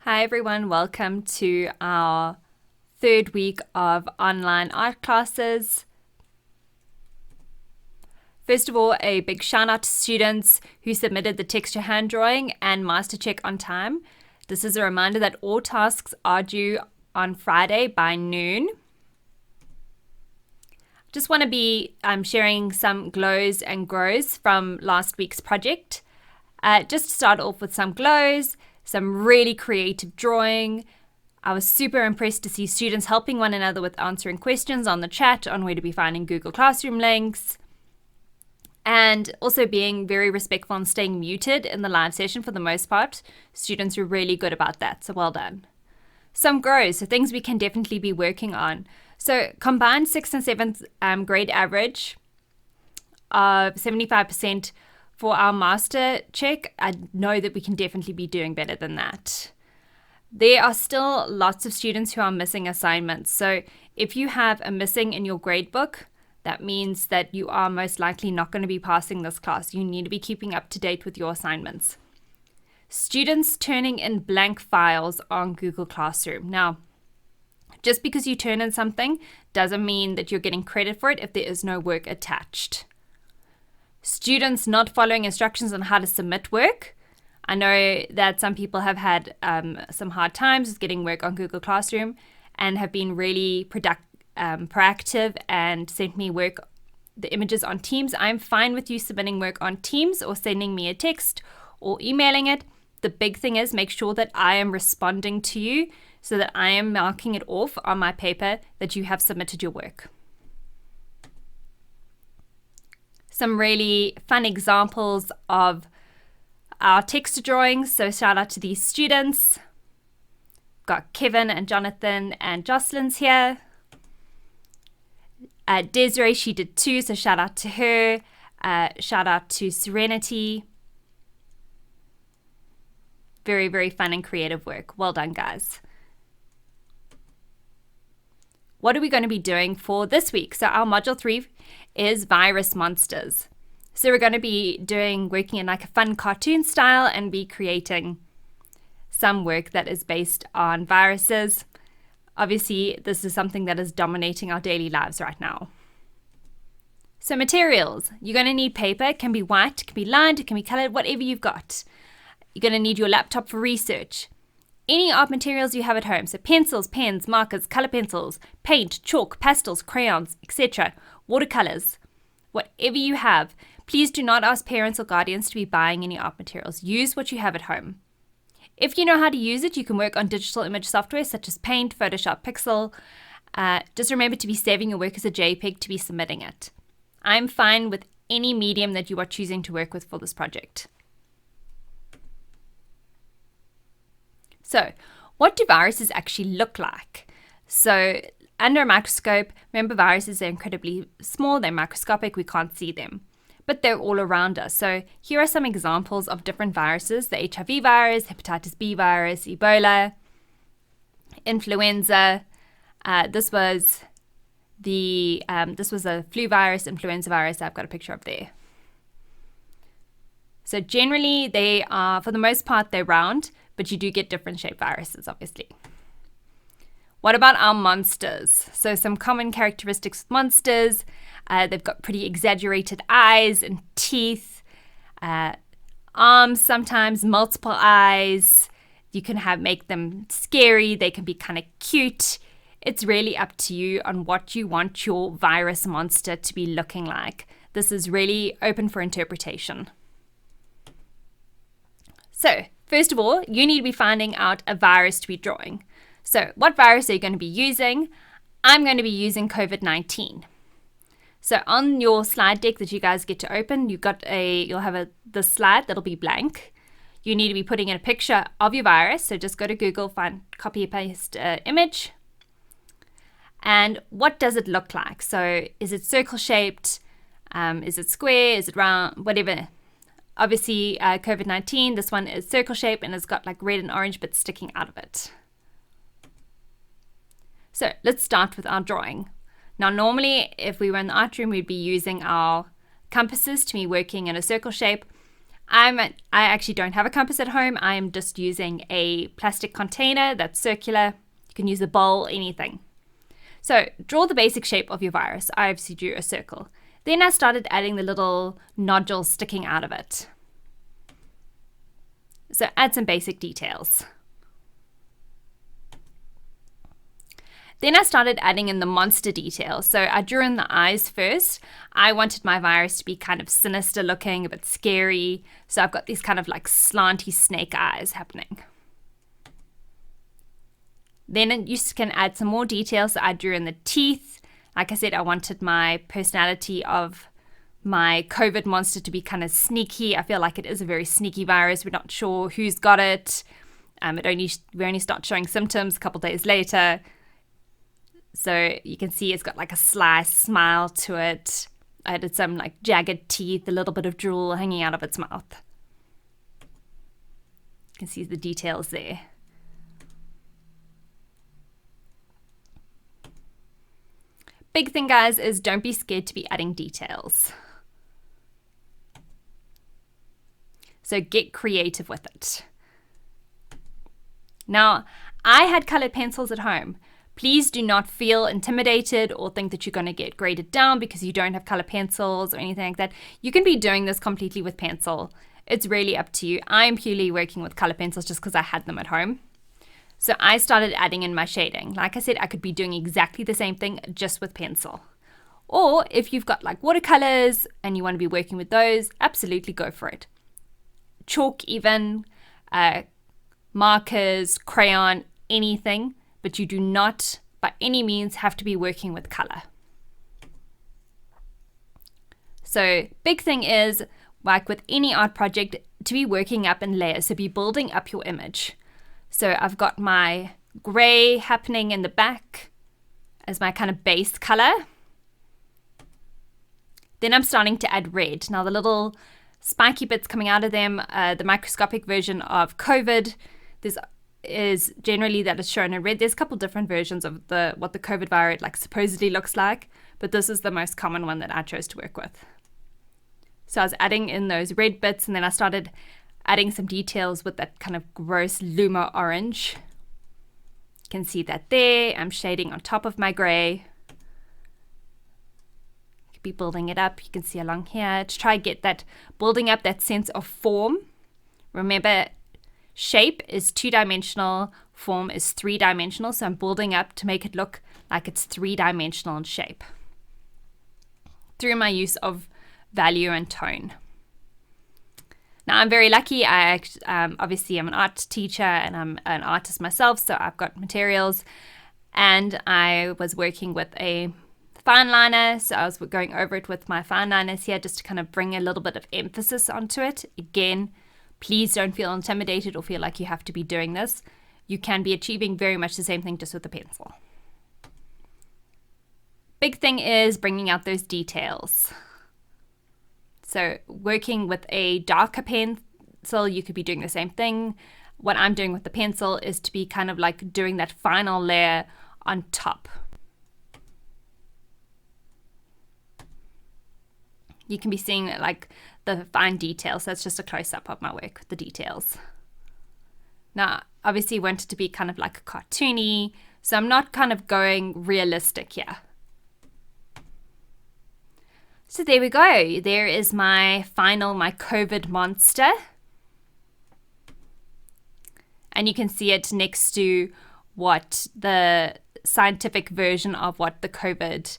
Hi everyone, welcome to our third week of online art classes. First of all, a big shout out to students who submitted the texture hand drawing and master check on time. This is a reminder that all tasks are due on Friday by noon. Just want to be sharing some glows and grows from last week's project. Just to start off with some glows, some really creative drawing. I was super impressed to see students helping one another with answering questions on the chat on where to be finding Google Classroom links, and also being very respectful and staying muted in the live session for the most part. Students were really good about that, so well done. Some grows, so things we can definitely be working on. So combined 6th and 7th grade average of 75% for our master check. I know that we can definitely be doing better than that. There are still lots of students who are missing assignments. So if you have a missing in your grade book, that means that you are most likely not going to be passing this class. You need to be keeping up to date with your assignments. Students turning in blank files on Google Classroom. Now, just because you turn in something doesn't mean that you're getting credit for it if there is no work attached. Students not following instructions on how to submit work. I know that some people have had some hard times with getting work on Google Classroom and have been really proactive and sent me the images on Teams. I'm fine with you submitting work on Teams or sending me a text or emailing it. The big thing is make sure that I am responding to you so that I am marking it off on my paper that you have submitted your work. Some really fun examples of our texture drawings. So shout out to these students. Got Kevin and Jonathan and Jocelyn's here. Desiree, she did too, so shout out to her. Shout out to Serenity. Very, very fun and creative work. Well done, guys. What are we going to be doing for this week? So our module 3 is virus monsters. So we're going to be working in like a fun cartoon style and be creating some work that is based on viruses. Obviously, this is something that is dominating our daily lives right now. So materials, you're going to need paper. It can be white, it can be lined, it can be colored, whatever you've got. You're going to need your laptop for research. Any art materials you have at home, so pencils, pens, markers, color pencils, paint, chalk, pastels, crayons, etc., watercolors, whatever you have. Please do not ask parents or guardians to be buying any art materials. Use what you have at home. If you know how to use it, you can work on digital image software such as Paint, Photoshop, Pixel. Just remember to be saving your work as a JPEG to be submitting it. I'm fine with any medium that you are choosing to work with for this project. So, what do viruses actually look like? So, under a microscope, remember viruses are incredibly small, they're microscopic, we can't see them, but they're all around us. So, here are some examples of different viruses: the HIV virus, hepatitis B virus, Ebola, influenza. This was a flu virus, influenza virus. I've got a picture up there. So generally, they are, for the most part, they're round, but you do get different shaped viruses, obviously. What about our monsters? So some common characteristics of monsters. They've got pretty exaggerated eyes and teeth, arms sometimes, multiple eyes. You can make them scary. They can be kind of cute. It's really up to you on what you want your virus monster to be looking like. This is really open for interpretation. So, first of all, you need to be finding out a virus to be drawing. So, what virus are you going to be using? I'm going to be using COVID-19. So, on your slide deck that you guys get to open, you'll have the slide that'll be blank. You need to be putting in a picture of your virus. So, just go to Google, find copy paste image. And what does it look like? So, is it circle shaped? Is it square? Is it round? Whatever. Obviously, COVID-19, this one is circle shape and it's got like red and orange bits sticking out of it. So let's start with our drawing. Now, normally, if we were in the art room, we'd be using our compasses to be working in a circle shape. I actually don't have a compass at home. I am just using a plastic container that's circular. You can use a bowl, anything. So draw the basic shape of your virus. I obviously drew a circle. Then I started adding the little nodules sticking out of it. So add some basic details. Then I started adding in the monster details. So I drew in the eyes first. I wanted my virus to be kind of sinister looking, a bit scary. So I've got these kind of like slanty snake eyes happening. Then you can add some more details. So I drew in the teeth. Like I said, I wanted my personality of my COVID monster to be kind of sneaky. I feel like it is a very sneaky virus. We're not sure who's got it. We only start showing symptoms a couple days later. So you can see it's got like a sly smile to it. I added some like jagged teeth, a little bit of drool hanging out of its mouth. You can see the details there. Big thing, guys, is don't be scared to be adding details. So get creative with it. Now, I had colored pencils at home. Please do not feel intimidated or think that you're going to get graded down because you don't have color pencils or anything like that. You can be doing this completely with pencil. It's really up to you. I'm purely working with color pencils just because I had them at home. So I started adding in my shading. Like I said, I could be doing exactly the same thing just with pencil. Or if you've got like watercolors and you want to be working with those, absolutely go for it. Chalk even, markers, crayon, anything. But you do not, by any means, have to be working with color. So big thing is, like with any art project, to be working up in layers, so be building up your image. So I've got my gray happening in the back as my kind of base color. Then I'm starting to add red. Now the little spiky bits coming out of them, the microscopic version of COVID, is generally that is shown in red. There's a couple different versions of what the COVID virus like supposedly looks like, but this is the most common one that I chose to work with. So I was adding in those red bits, and then I started adding some details with that kind of gross Luma orange. You can see that there. I'm shading on top of my gray. Could be building it up. You can see along here to try get that building up that sense of form. Remember, shape is 2-dimensional, form is 3-dimensional, so I'm building up to make it look like it's 3-dimensional in shape through my use of value and tone. Now I'm very lucky. I obviously am an art teacher and I'm an artist myself, so I've got materials, and I was working with a fine liner, so I was going over it with my fine liners here just to kind of bring a little bit of emphasis onto it. Again, please don't feel intimidated or feel like you have to be doing this. You can be achieving very much the same thing just with a pencil. Big thing is bringing out those details. So working with a darker pencil, you could be doing the same thing. What I'm doing with the pencil is to be kind of like doing that final layer on top. You can be seeing like the fine details. That's just a close-up of my work with the details. Now, obviously, I want it to be kind of like cartoony, so I'm not kind of going realistic here. So there we go. There is my COVID monster. And you can see it next to what the scientific version of what the COVID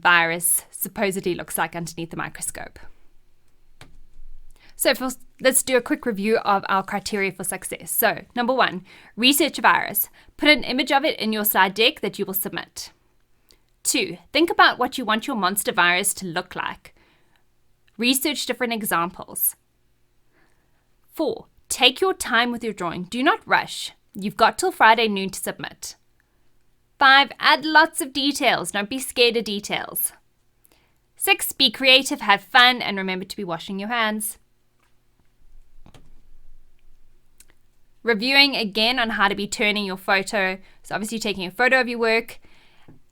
virus supposedly looks like underneath the microscope. So let's do a quick review of our criteria for success. So, number 1, research a virus. Put an image of it in your slide deck that you will submit. 2, think about what you want your monster virus to look like. Research different examples. 4, take your time with your drawing. Do not rush. You've got till Friday noon to submit. 5, add lots of details. Don't be scared of details. 6, be creative, have fun, and remember to be washing your hands. Reviewing again on how to be turning your photo. So obviously taking a photo of your work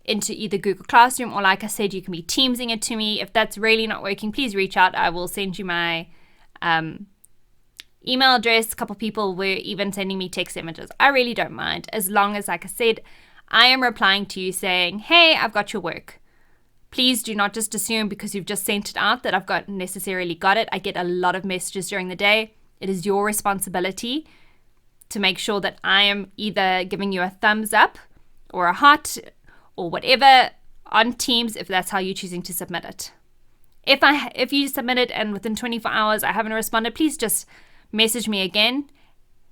into either Google Classroom, or like I said, you can be Teamsing it to me. If that's really not working, please reach out. I will send you my email address. A couple people were even sending me text images. I really don't mind, as long as, like I said, I am replying to you saying, hey, I've got your work. Please do not just assume because you've just sent it out that I've necessarily got it. I get a lot of messages during the day. It is your responsibility to make sure that I am either giving you a thumbs up or a heart or whatever on Teams, if that's how you're choosing to submit it. If you submit it and within 24 hours I haven't responded, please just message me again.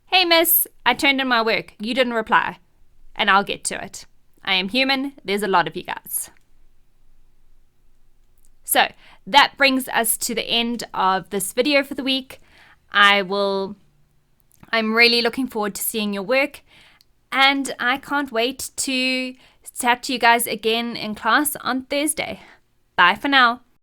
Hey miss, I turned in my work. You didn't reply. And I'll get to it. I am human. There's a lot of you guys. So that brings us to the end of this video for the week. I'm really looking forward to seeing your work, and I can't wait to chat to you guys again in class on Thursday. Bye for now.